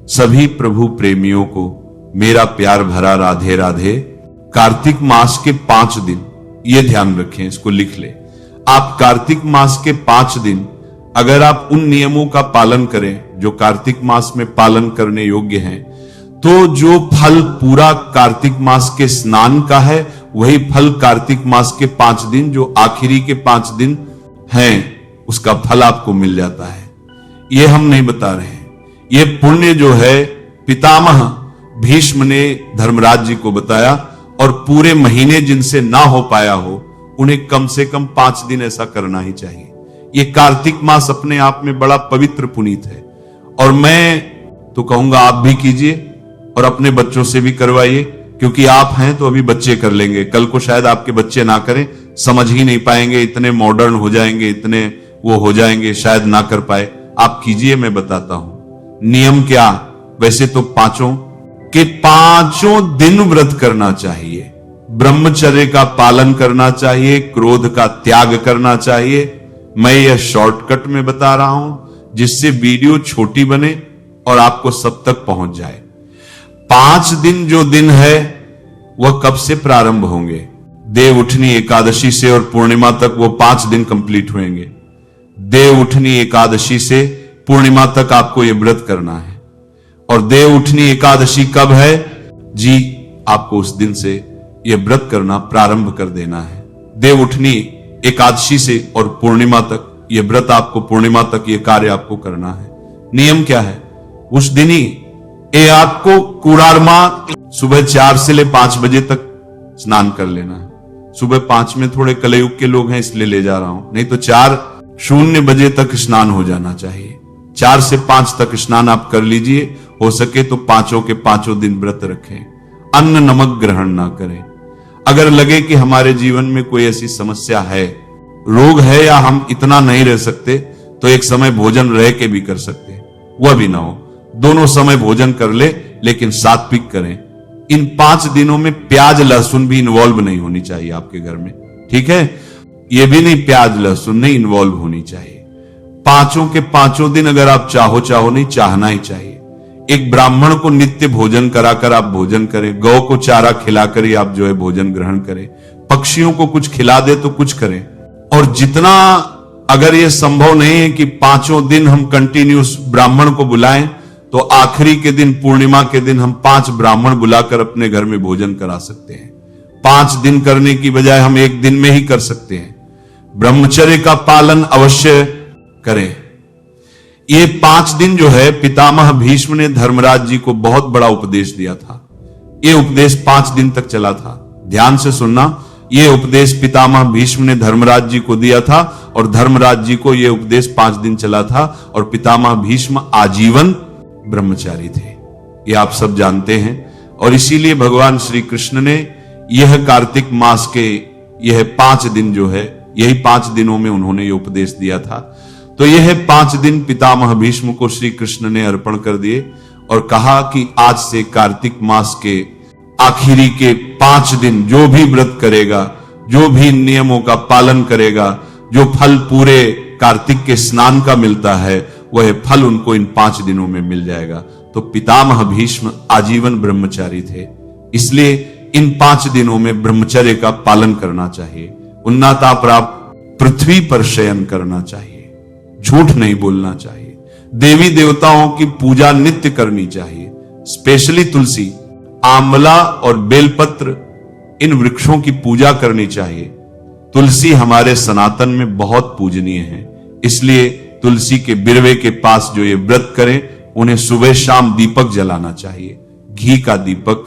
सभी प्रभु प्रेमियों को मेरा प्यार भरा राधे राधे। कार्तिक मास के 5 दिन, ये ध्यान रखें, इसको लिख ले। आप कार्तिक मास के 5 दिन अगर आप उन नियमों का पालन करें जो कार्तिक मास में पालन करने योग्य हैं, तो जो फल पूरा कार्तिक मास के स्नान का है, वही फल कार्तिक मास के 5 दिन, जो आखिरी के 5 दिन हैं, उसका फल आपको मिल जाता है। ये हम नहीं बता रहे हैं, ये पुण्य जो है पितामह भीष्म ने धर्मराज जी को बताया, और पूरे महीने जिनसे ना हो पाया हो उन्हें कम से कम 5 दिन ऐसा करना ही चाहिए। ये कार्तिक मास अपने आप में बड़ा पवित्र पुनीत है, और मैं तो कहूंगा आप भी कीजिए और अपने बच्चों से भी करवाइए, क्योंकि आप हैं तो अभी बच्चे कर लेंगे, कल को शायद आपके बच्चे ना करें, समझ ही नहीं पाएंगे, इतने मॉडर्न हो जाएंगे, इतने वो हो जाएंगे, शायद ना कर पाए। आप कीजिए, मैं बताता हूं नियम क्या। वैसे तो 5 दिन व्रत करना चाहिए, ब्रह्मचर्य का पालन करना चाहिए, क्रोध का त्याग करना चाहिए। मैं यह शॉर्टकट में बता रहा हूं जिससे वीडियो छोटी बने और आपको सब तक पहुंच जाए। 5 दिन जो दिन है वह कब से प्रारंभ होंगे? देव उठनी एकादशी से, और पूर्णिमा तक वो 5 दिन कंप्लीट होंगे। देव उठनी एकादशी से पूर्णिमा तक आपको यह व्रत करना है। और देव उठनी एकादशी कब है जी? आपको उस दिन से यह व्रत करना प्रारंभ कर देना है। देव उठनी एकादशी से और पूर्णिमा तक यह व्रत आपको, पूर्णिमा तक यह कार्य आपको करना है। नियम क्या है? उस दिन ही ये आपको कुरारमा सुबह 4 से ले 5 बजे तक स्नान कर लेना है। सुबह 5 में थोड़े कलयुग के लोग हैं इसलिए ले जा रहा हूं, नहीं तो 4:00 बजे तक स्नान हो जाना चाहिए। 4 से 5 तक स्नान आप कर लीजिए, हो सके तो 5 के 5 दिन व्रत रखें, अन्न नमक ग्रहण ना करें। अगर लगे कि हमारे जीवन में कोई ऐसी समस्या है, रोग है, या हम इतना नहीं रह सकते, तो एक समय भोजन रह के भी कर सकते हैं, वह भी ना हो, दोनों समय भोजन कर ले, लेकिन सात्विक करें। इन 5 दिनों में प्याज लहसुन भी इन्वॉल्व नहीं होनी चाहिए आपके घर में, ठीक है? यह भी नहीं, प्याज लहसुन नहीं इन्वॉल्व होनी चाहिए। 5 के 5 दिन अगर आप चाहो नहीं, चाहना ही चाहिए। एक ब्राह्मण को नित्य भोजन कराकर आप भोजन करें, गौ को चारा खिलाकर ही आप जो है भोजन ग्रहण करें, पक्षियों को कुछ खिला दे तो कुछ करें। और जितना अगर यह संभव नहीं है कि 5 दिन हम कंटिन्यूस ब्राह्मण को बुलाएं, तो आखिरी के दिन, पूर्णिमा के दिन हम 5 ब्राह्मण बुलाकर अपने घर में भोजन करा सकते हैं। 5 दिन करने की बजाय हम 1 दिन में ही कर सकते हैं। ब्रह्मचर्य का पालन अवश्य करें। ये 5 दिन जो है पितामह भीष्म ने धर्मराज जी को बहुत बड़ा उपदेश दिया था। ये उपदेश 5 दिन तक चला था। ध्यान से सुनना, ये उपदेश पितामह भीष्म ने धर्मराज जी को दिया था, और धर्मराज जी को यह उपदेश 5 दिन चला था, और पितामह भीष्म आजीवन ब्रह्मचारी थे। ये आप सब जानते हैं। और इसीलिए भगवान श्री कृष्ण ने यह कार्तिक मास के यह 5 दिन जो है, यही 5 दिनों में उन्होंने यह उपदेश दिया था। तो यह 5 दिन पितामह भीष्म को श्री कृष्ण ने अर्पण कर दिए, और कहा कि आज से कार्तिक मास के आखिरी के 5 दिन जो भी व्रत करेगा, जो भी नियमों का पालन करेगा, जो फल पूरे कार्तिक के स्नान का मिलता है, वह फल उनको इन 5 दिनों में मिल जाएगा। तो पितामह भीष्म आजीवन ब्रह्मचारी थे, इसलिए इन 5 दिनों में ब्रह्मचर्य का पालन करना चाहिए। उन्नता प्राप्त पृथ्वी पर शयन करना चाहिए, झूठ नहीं बोलना चाहिए, देवी देवताओं की पूजा नित्य करनी चाहिए, स्पेशली तुलसी, आंवला और बेलपत्र, इन वृक्षों की पूजा करनी चाहिए। तुलसी हमारे सनातन में बहुत पूजनीय है, इसलिए तुलसी के बिरवे के पास जो ये व्रत करें, उन्हें सुबह शाम दीपक जलाना चाहिए। घी का दीपक,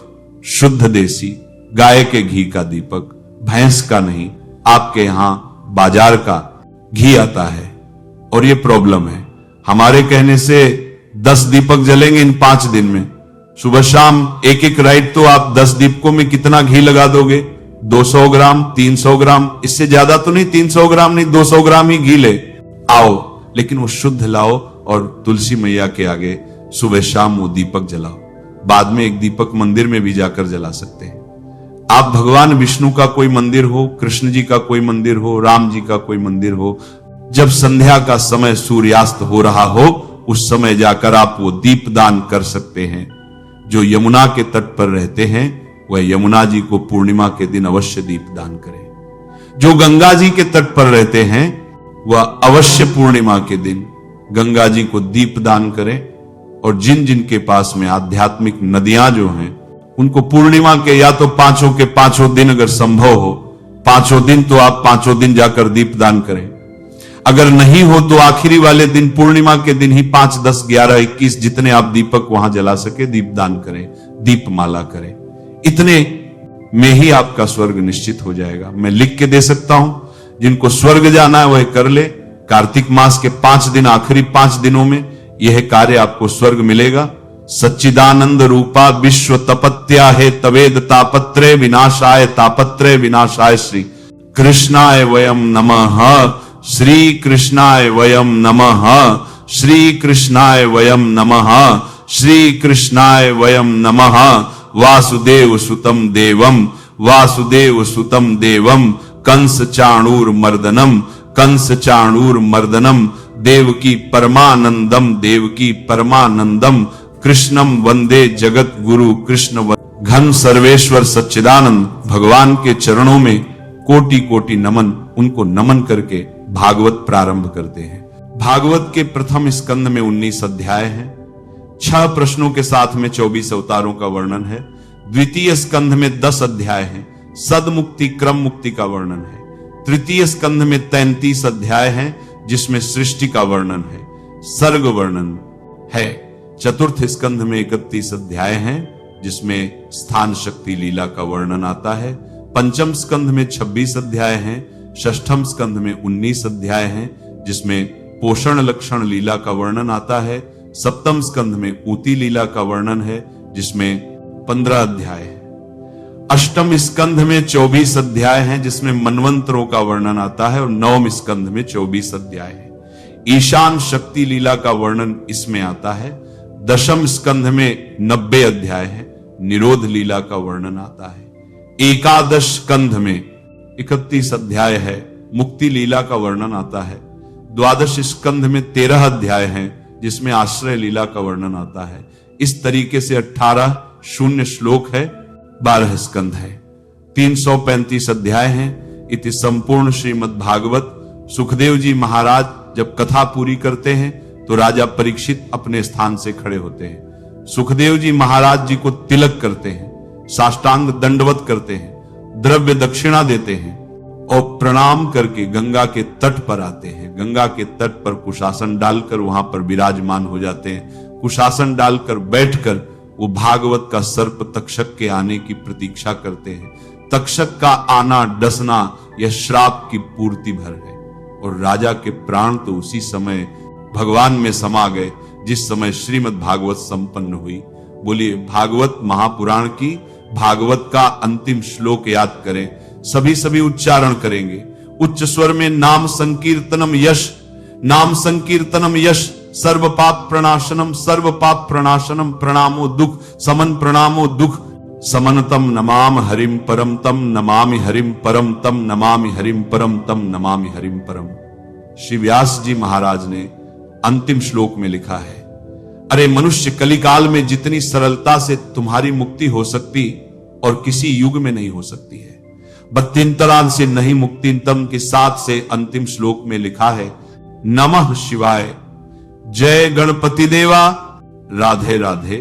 शुद्ध देसी गाय के घी का दीपक, भैंस का नहीं, आपके यहां बाजार का घी आता है। और ये प्रॉब्लम है, हमारे कहने से 10 दीपक जलेंगे इन 5 दिन में, सुबह शाम एक राइट, तो आप 10 दीपकों में कितना घी लगा दोगे? 200 ग्राम, 300 ग्राम, इससे ज्यादा तो नहीं, 300 ग्राम नहीं, 200 ग्राम ही घी ले आओ, लेकिन वो शुद्ध लाओ और तुलसी मैया के आगे सुबह शाम वो दीपक जलाओ। बाद में एक दीपक मंदिर में भी जाकर जला सकते हैं। आप भगवान विष्णु का कोई मंदिर हो, कृष्ण जी का कोई मंदिर हो, राम जी का कोई मंदिर हो, जब संध्या का समय सूर्यास्त हो रहा हो, उस समय जाकर आप वो दीपदान कर सकते हैं। जो यमुना के तट पर रहते हैं वह यमुना जी को पूर्णिमा के दिन अवश्य दीपदान करें। जो गंगा जी के तट पर रहते हैं वह अवश्य पूर्णिमा के दिन गंगा जी को दीपदान करें। और जिन जिन के पास में आध्यात्मिक नदियां जो हैं उनको पूर्णिमा के या तो पांचों के पांचों दिन अगर संभव हो पांचों दिन तो आप पांचों दिन जाकर दीपदान करें। अगर नहीं हो तो आखिरी वाले दिन पूर्णिमा के दिन ही 5, 10, 11, 21 जितने आप दीपक वहां जला सके दीपदान करें, दीपमाला करें। इतने में ही आपका स्वर्ग निश्चित हो जाएगा। मैं लिख के दे सकता हूं, जिनको स्वर्ग जाना है वह कर ले। कार्तिक मास के 5 दिन, आखिरी 5 दिनों में यह कार्य आपको स्वर्ग मिलेगा। सच्चिदानंद रूपा विश्व तपत्या है तवेद तापत्रे विनाशाय तापत्रे विनाशाय श्री कृष्णाय वयम नमः, श्री कृष्णाय वयम नमः, श्री कृष्णाय वयम नमः, श्री कृष्णाय वयम नमः। वासुदेव सुतम देवम, वासुदेव सुतम देवम, कंस चाणूर मर्दनम, कंस चाणूर मर्दनम, देवकी परमानंदम, देवकी परमानंदम, कृष्णम वंदे जगत गुरु कृष्ण घन सर्वेश्वर सच्चिदानंद। भगवान के चरणों में कोटि कोटि नमन। उनको नमन करके भागवत प्रारंभ करते हैं। भागवत के प्रथम स्कंद में 19 अध्याय हैं। 6 प्रश्नों के साथ में 24 अवतारों का वर्णन है। द्वितीय स्कंध में 10 अध्याय हैं। सदमुक्ति क्रम मुक्ति का वर्णन है। तृतीय स्कंध में 33 अध्याय हैं जिसमें सृष्टि का वर्णन है, सर्ग वर्णन है। चतुर्थ स्कंध में 31 अध्याय हैं जिसमें स्थान शक्ति लीला का वर्णन आता है। पंचम स्कंध में 26 अध्याय हैं। षष्ठम स्कंध में 19 अध्याय हैं जिसमें पोषण लक्षण लीला का वर्णन आता है। सप्तम स्कंध में ऊती लीला का वर्णन है जिसमें 15 अध्याय है। अष्टम स्कंध में 24 अध्याय हैं जिसमें मनवंतरों का वर्णन आता है और नवम स्कंध में 24 अध्याय है। ईशान शक्ति लीला का वर्णन इसमें आता है। दशम स्कंध में 90 अध्याय है। निरोध लीला का वर्णन आता है। एकादश स्कंध में 31 अध्याय है। मुक्ति लीला का वर्णन आता है। द्वादश स्कंध में 13 अध्याय हैं जिसमें आश्रय लीला का वर्णन आता है। इस तरीके से 18 शून्य श्लोक है, 12 स्कंध है, 335 अध्याय हैं। इति संपूर्ण श्रीमद् भागवत। सुखदेव जी महाराज जब कथा पूरी करते हैं तो राजा परीक्षित अपने स्थान से खड़े होते हैं। सुखदेव जी महाराज जी को तिलक करते हैं, साष्टांग दंडवत करते हैं, द्रव्य दक्षिणा देते हैं और प्रणाम करके गंगा के तट पर आते हैं। गंगा के तट पर कुशासन डालकर वहां पर विराजमान हो जाते हैं। कुशासन डालकर बैठकर वो भागवत का सर्प तक्षक के आने की प्रतीक्षा करते हैं। तक्षक का आना डसना यह श्राप की पूर्ति भर है। और राजा के प्राण तो उसी समय भगवान में समा गए जिस समय श्रीमद् भागवत संपन्न हुई। बोलिए भागवत महापुराण की भागवत का अंतिम श्लोक याद करें। सभी उच्चारण करेंगे उच्च स्वर में। नाम संकीर्तनम यश, नाम संकीर्तनम यश, सर्व पाप प्रणाशनम, सर्व पाप प्रणाशनम, प्रणामो दुख समन, प्रणामो दुख समनतम, नमाम हरिम परम तम, नमामि हरिम परम तम, नमामि हरिम परम तम, नमामि हरिम परम। श्री व्यास जी महाराज ने अंतिम श्लोक में लिखा है, अरे मनुष्य, कलिकाल में जितनी सरलता से तुम्हारी मुक्ति हो सकती और किसी युग में नहीं हो सकती है। बत्तींतराल से नहीं मुक्तिंतम के 7 से अंतिम श्लोक में लिखा है, नमः शिवाय, जय गणपति देवा, राधे राधे।